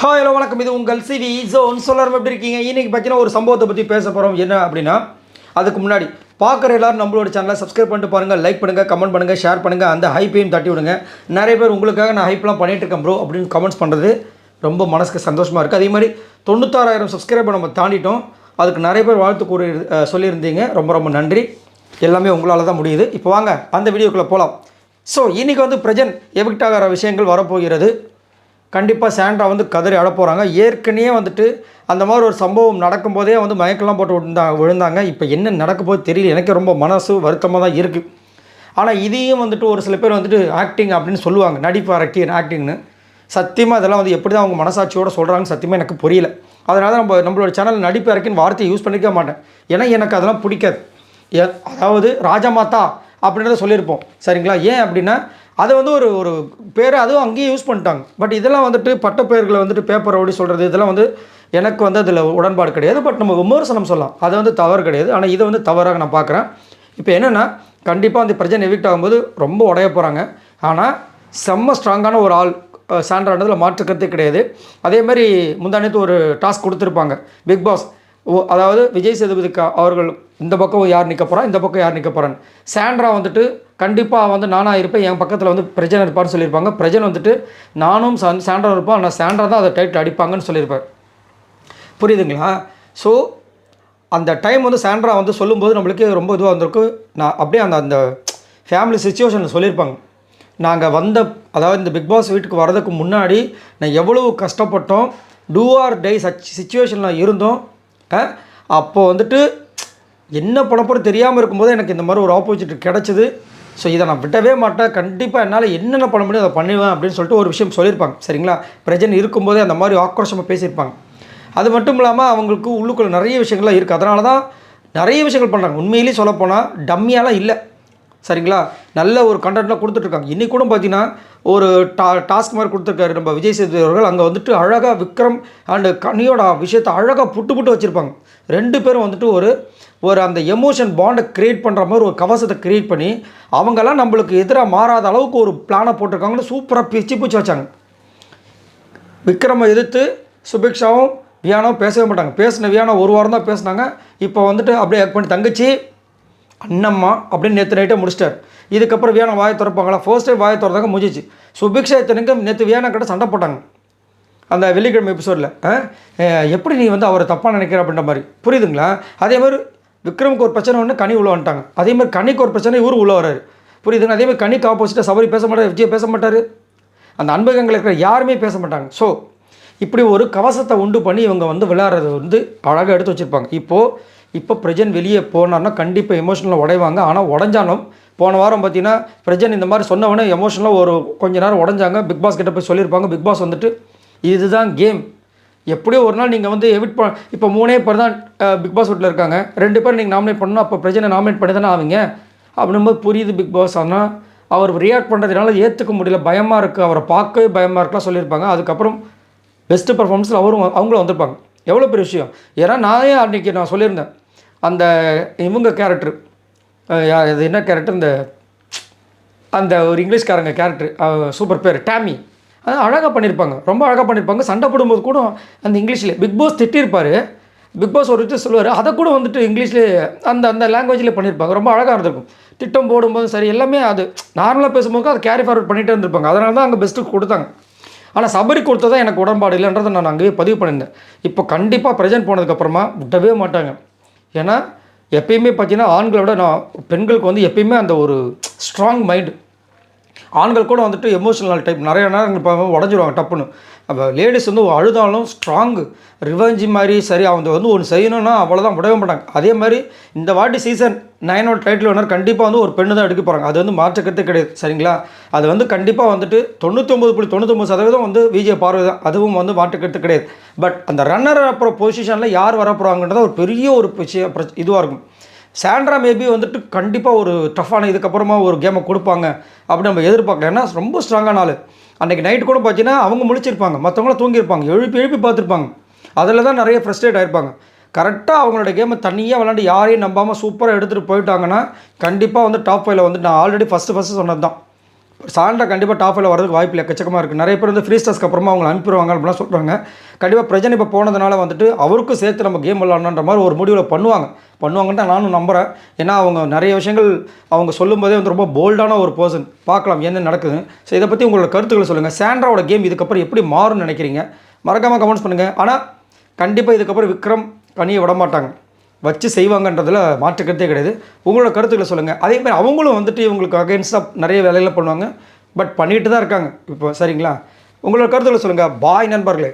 Hi hello வணக்கம். இது உங்கள் சிவி ஜோன். சொல்லாரம் எப்படி இருக்கீங்க? இன்றைக்கி பார்த்தீங்கன்னா ஒரு சம்பவத்தை பற்றி பேச போகிறோம். என்ன அப்படின்னா, அதுக்கு முன்னாடி பார்க்குற எல்லோரும் நம்மளோட சேனலை சப்ஸ்கிரைப் பண்ணிட்டு பாருங்கள், லைக் பண்ணுங்கள், கமெண்ட் பண்ணுங்கள், ஷேர் பண்ணுங்கள், அந்த ஹைப்பையும் தட்டி விடுங்க. நிறைய பேர் உங்களுக்காக நான் ஹைப்லாம் பண்ணிகிட்டு இருக்கேன் ப்ரோ அப்படின்னு கமெண்ட்ஸ் பண்ணுறது ரொம்ப மனசுக்கு சந்தோஷமாக இருக்குது. அதே மாதிரி 96,000 சப்ஸ்கிரைபர் நம்ம தாண்டிட்டோம். அதுக்கு நிறைய பேர் வாழ்த்து சொல்லியிருந்தீங்க. ரொம்ப ரொம்ப நன்றி. எல்லாமே உங்களால் தான் முடியுது. இப்போ வாங்க அந்த வீடியோக்குள்ளே போகலாம். ஸோ இன்றைக்கி வந்து பிரஜன் எவிக்ட் ஆகிற விஷயங்கள் வரப்போகிறது. கண்டிப்பாக சாண்ட்ரா வந்து கதறி அழப்போகிறாங்க. ஏற்கனவே வந்துட்டு அந்த மாதிரி ஒரு சம்பவம் நடக்கும்போதே வந்து மயக்கெல்லாம் போட்டு விழுந்தாங்க. இப்போ என்ன நடக்க போது தெரியல. எனக்கு ரொம்ப மனசு வருத்தமாக தான் இருக்குது. ஆனால் இதையும் வந்துட்டு ஒரு சில பேர் வந்துட்டு ஆக்டிங் அப்படின்னு சொல்லுவாங்க, நடிப்பு ஆக்டிங்னு. சத்தியமாக அதெல்லாம் வந்து எப்படி தான் அவங்க மனசாட்சியோடு சொல்கிறாங்கன்னு சத்தியமாக எனக்கு புரியல. அதனால நம்மளோட சேனல் நடிப்பு இறக்கின்னு வார்த்தையை யூஸ் பண்ணிக்க மாட்டேன். ஏன்னா எனக்கு அதெல்லாம் பிடிக்காது. அதாவது ராஜமாதா அப்படின்றத சொல்லியிருப்போம், சரிங்களா? ஏன் அப்படின்னா அதை வந்து ஒரு பேரை அதுவும் அங்கேயே யூஸ் பண்ணிட்டாங்க. பட் இதெல்லாம் வந்துட்டு பட்ட பெயர்களை வந்துட்டு பேப்பர் ஓடி சொல்கிறது, இதெல்லாம் வந்து எனக்கு வந்து அதில் உடன்பாடு கிடையாது. பட் நம்ம விமர்சனம் சொல்லலாம், அது வந்து தவறு கிடையாது. ஆனால் இதை வந்து தவறாக நான் பார்க்குறேன். இப்போ என்னென்னா, கண்டிப்பாக அந்த பிரச்சனை எவிக்ட் ஆகும்போது ரொம்ப உடைய போகிறாங்க. ஆனால் செம்ம ஸ்ட்ராங்கான ஒரு ஆள் சாண்ட்ரான்றதில் மாற்றுக்கிறதே கிடையாது. அதேமாதிரி முந்தானத்து ஒரு டாஸ்க் கொடுத்துருப்பாங்க பிக் பாஸ். அதாவது விஜய் சேதுபதி அவர்கள் இந்த பக்கம் யார் நிற்க போகிறான், இந்த பக்கம் யார் நிற்க போகிறான்னு. சாண்ட்ரா வந்துட்டு கண்டிப்பாக வந்து நானாக இருப்பேன், என் பக்கத்தில் வந்து பிரஜன் இருப்பார்னு சொல்லியிருப்பாங்க. பிரஜன் வந்துட்டு நானும் சாண்ட்ரா இருப்போம், ஆனால் சாண்ட்ரா தான் அதை டைட்டில் அடிப்பாங்கன்னு சொல்லியிருப்பார். புரியுதுங்களா? ஸோ அந்த டைம் வந்து சாண்ட்ரா வந்து சொல்லும்போது நம்மளுக்கு ரொம்ப இதுவாக வந்திருக்கு. நான் அப்படியே அந்த ஃபேமிலி சுச்சுவேஷனில் சொல்லியிருப்பாங்க. நாங்கள் அதாவது இந்த பிக் பாஸ் வீட்டுக்கு வர்றதுக்கு முன்னாடி நான் எவ்வளவு கஷ்டப்பட்டோம், டூ ஆர் டை சிச்சுவேஷனில் இருந்தோம். அப்போது வந்துட்டு என்ன பண்ண போகிற தெரியாமல் இருக்கும்போது எனக்கு இந்த மாதிரி ஒரு ஆப்பர்ச்சுனிட்டி கிடச்சிது. ஸோ இதை நான் விடவே மாட்டேன். கண்டிப்பாக என்னால் என்னென்ன பண்ண முடியும் அதை பண்ணுவேன் அப்படின்னு சொல்லிட்டு ஒரு விஷயம் சொல்லியிருப்பாங்க, சரிங்களா? பிரஜன் இருக்கும்போதே அந்த மாதிரி ஆக்ரோஷமாக பேசியிருப்பாங்க. அது மட்டும் இல்லாமல் அவங்களுக்கு உள்ளுக்குள்ளே நிறைய விஷயங்கள்லாம் இருக்குது. அதனால தான் நிறைய விஷயங்கள் பண்ணுறாங்க. உண்மையிலேயே சொல்லப்போனால் டம்மியாலாம் இல்லை, சரிங்களா? நல்ல ஒரு கண்டென்ட்லாம் கொடுத்துட்ருக்காங்க. இன்றைக்கி கூட பார்த்தீங்கன்னா ஒரு டாஸ்க் மாதிரி கொடுத்துருக்காரு நம்ம விஜய் சேதுபதி அவர்கள். அங்கே வந்துட்டு அழகாக விக்ரம் அண்டு கனியோட விஷயத்தை அழகாக புட்டு வச்சுருப்பாங்க. ரெண்டு பேரும் வந்துட்டு ஒரு அந்த எமோஷன் பாண்டை க்ரியேட் பண்ணுற மாதிரி ஒரு கவசத்தை க்ரியேட் பண்ணி அவங்கெல்லாம் நம்மளுக்கு எதிராக மாறாத அளவுக்கு ஒரு பிளானை போட்டிருக்காங்கன்னு சூப்பராக பிச்சு வச்சாங்க. விக்ரமை எதிர்த்து சுபிக்ஷாவும் வியானாவும் பேசவே மாட்டாங்க. பேசின வியானா ஒரு வாரம் தான் பேசினாங்க. இப்போ வந்துட்டு அப்படியே ஆக்ட் பண்ணி தங்கச்சி அண்ணம்மா அப்படின்னு நேற்று நைட்டே முடிச்சிட்டார். இதுக்கப்புறம் வியானா வாயை திறப்பாங்களா? ஃபர்ஸ்ட் டைம் வாயை திறந்தாங்க முடிஞ்சிச்சு. சுபிக்ஷா இத்தனைக்கும் நேற்று வியானா கிட்ட சண்டை போட்டாங்க அந்த வெள்ளிக்கிழமை எபிசோடில். எப்படி நீ வந்து அவரை தப்பாக நினைக்கிற அப்படின்ற மாதிரி, புரியுதுங்களா? அதே மாதிரி விக்ரமுக்கு ஒரு பிரச்சனை ஒன்று கனி உள்ள வந்துட்டாங்க. அதேமாதிரி கனிக்கு ஒரு பிரச்சனை இவர் உள்ள வராரு, புரியுதுங்க? அதேமாதிரி கனிக்கு ஆப்போசிட்டாக சபரி பேச மாட்டார், விஜய் பேச மாட்டார், அந்த அன்பகங்கள் இருக்கிற யாருமே பேச மாட்டாங்க. ஸோ இப்படி ஒரு கவசத்தை உண்டு பண்ணி இவங்க வந்து விளையாடுறது வந்து அழகாக எடுத்து வச்சுருப்பாங்க. இப்போ பிரஜன் வெளியே போனார்னா கண்டிப்பாக எமோஷனலாக உடைவாங்க. ஆனால் உடஞ்சாலும் போன வாரம் பார்த்தீங்கன்னா பிரஜன் இந்த மாதிரி சொன்னவொடனே எமோஷனலாக ஒரு கொஞ்ச நேரம் உடஞ்சாங்க. பிக் பாஸ் கிட்ட போய் சொல்லியிருப்பாங்க. பிக் பாஸ் வந்துட்டு இதுதான் கேம், எப்படியோ ஒரு நாள் நீங்கள் வந்து இப்போ 3 பேர் தான் பிக் பாஸ் வீட்டில் இருக்காங்க. 2 பேர் நீங்கள் நாமினேட் பண்ணணும், அப்போ பிரஜனை நாமினேட் பண்ணி தானே ஆவீங்க அப்படின்போது புரியுது பிக் பாஸ். ஆனால் அவர் ரியாக்ட் பண்ணுறதுனால ஏற்றுக்க முடியல, பயமாக இருக்குது, அவரை பார்க்கவே பயமாக இருக்கலாம் சொல்லியிருப்பாங்க. அதுக்கப்புறம் பெஸ்ட்டு பர்ஃபார்மன்ஸில் அவங்களும் வந்திருப்பாங்க. எவ்வளோ பெரிய விஷயம். ஏன்னா அன்றைக்கி நான் சொல்லியிருந்தேன், அந்த இவங்க கேரக்டர், அது என்ன கேரக்டர், அந்த ஒரு இங்கிலீஷ்காரங்க கேரக்டர், சூப்பர் பேர் டாமி, அது அழகாக பண்ணியிருப்பாங்க, ரொம்ப அழகாக பண்ணியிருப்பாங்க. சண்டை போடும்போது கூட அந்த இங்கிலீஷில் பிக் பாஸ் திட்டிருப்பார். பிக் பாஸ் ஒரு விஷயம் சொல்லுவார், அதை கூட வந்துட்டு இங்கிலீஷ்லேயே அந்த லாங்குவேஜில் பண்ணியிருப்பாங்க. ரொம்ப அழகாக இருந்திருக்கும். திட்டம் போடும்போது சரி, எல்லாமே அது நார்மலாக பேசும்போது அதை கேரி ஃபார்வர்ட் பண்ணிகிட்டே இருந்திருப்பாங்க. அதனால தான் அங்கே பெஸ்ட்டு கொடுத்தாங்க. ஆனால் சபரி கொடுத்ததான் எனக்கு உடன்பாடு இல்லைன்றதை நான் அங்கேயே பதிவு பண்ணியிருந்தேன். இப்போ கண்டிப்பாக பிரஜன் போனதுக்கப்புறமா விடவே மாட்டாங்க. ஏன்னா எப்பயுமே பார்த்தீங்கன்னா ஆண்களை விட பெண்களுக்கு வந்து எப்பயுமே அந்த ஒரு ஸ்ட்ராங் மைண்டு. ஆண்கள் கூட வந்துட்டு எமோஷனல் டைப் நிறைய நேரம் இப்போ உடஞ்சிருவாங்க டப்புன்னு. அப்போ லேடிஸ் வந்து அழுதாலும் ஸ்ட்ராங்கு ரிவெஞ்சி மாதிரி சரி, அவங்க வந்து ஒன்று செய்யணும்னா அவ்வளோதான், விடவே மாட்டாங்க. அதே மாதிரி இந்த வாட்டி சீசன் 9 டைட்டில் வினர் கண்டிப்பாக வந்து ஒரு பெண்ணு தான் எடுக்க போகிறாங்க. அது வந்து மாற்றுக்கிறதே கிடையாது, சரிங்களா? அது வந்து கண்டிப்பாக வந்துட்டு 99.99% வந்து விஜய் பார்வை தான், அதுவும் வந்து மாற்றுக்கிறது கிடையாது. பட் அந்த ரன்னர் அப்புறம் பொசிஷனில் யார் வரப்போகிறாங்கன்றத ஒரு பெரிய ஒரு இதுவாக இருக்கும். சாண்ட்ரா மேபி வந்துட்டு கண்டிப்பாக ஒரு டஃப்பான இதுக்கப்புறமா ஒரு கேமை கொடுப்பாங்க அப்படின்னு நம்ம எதிர்பார்க்கலாம். ஏன்னா ரொம்ப ஸ்ட்ராங்கான ஆள். அன்றைக்கி நைட்டு கூட பார்த்தீங்கன்னா அவங்க முழிச்சிருப்பாங்க, மற்றவங்களாம் தூங்கியிருப்பாங்க, எழுப்பி பார்த்துருப்பாங்க. அதில் தான் நிறைய ஃப்ரஸ்ட்ரேட் ஆகிருப்பாங்க. கரெக்டாக அவங்களோட கேமை தனியாக விளாண்டு யாரையும் நம்பாமல் சூப்பராக எடுத்துகிட்டு போயிட்டாங்கன்னா கண்டிப்பாக வந்து டாப் 5 வந்து நான் ஆல்ரெடி ஃபஸ்ட்டு சொன்னது தான். சாண்டா கண்டிப்பாக டாப் 5 வரதுக்கு வாய்ப்பு இல்லை, எக்கச்சக்கமாக இருக்குது. நிறைய பேர் வந்து ஃப்ரீ ஸ்டாஸ்க்கு அப்புறமா அவங்க அனுப்பிடுவாங்க அப்படிலாம் சொல்கிறாங்க. கண்டிப்பாக பிரஜன் இப்போ போனதுனால வந்துட்டு அவருக்கும் சேர்த்து நம்ம கேம் விளாட்ணுன்ற மாதிரி ஒரு முடிவில் பண்ணுவாங்கன்னு தான் நானும் நம்புகிறேன். ஏன்னா அவங்க நிறைய விஷயங்கள் அவங்க சொல்லும்போதே வந்து ரொம்ப போல்டான ஒரு பர்சன். பார்க்கலாம் என்ன நடக்குது. ஸோ இதை பற்றி உங்களோட கருத்துக்களை சொல்லுங்கள். சாண்ட்ராவோட கேம் இதுக்கப்புறம் எப்படி மாறும்னு நினைக்கிறீங்க? மறக்காமல் கமெண்ட்ஸ் பண்ணுங்கள். ஆனால் கண்டிப்பாக இதுக்கப்புறம் விக்ரம் கனியை விட மாட்டாங்க, வச்சு செய்வாங்கன்றதில் மாற்றுக்கிறதே கிடையாது. உங்களோட கருத்துக்களை சொல்லுங்கள். அதே மாதிரி அவங்களும் வந்துட்டு இவங்களுக்கு அகேன்ஸ்டாக நிறைய வேலையில் பண்ணுவாங்க, பட் பண்ணிட்டு தான் இருக்காங்க இப்போ. சரிங்களா? உங்களோட கருத்துக்களை சொல்லுங்கள். பாய் நண்பர்களே.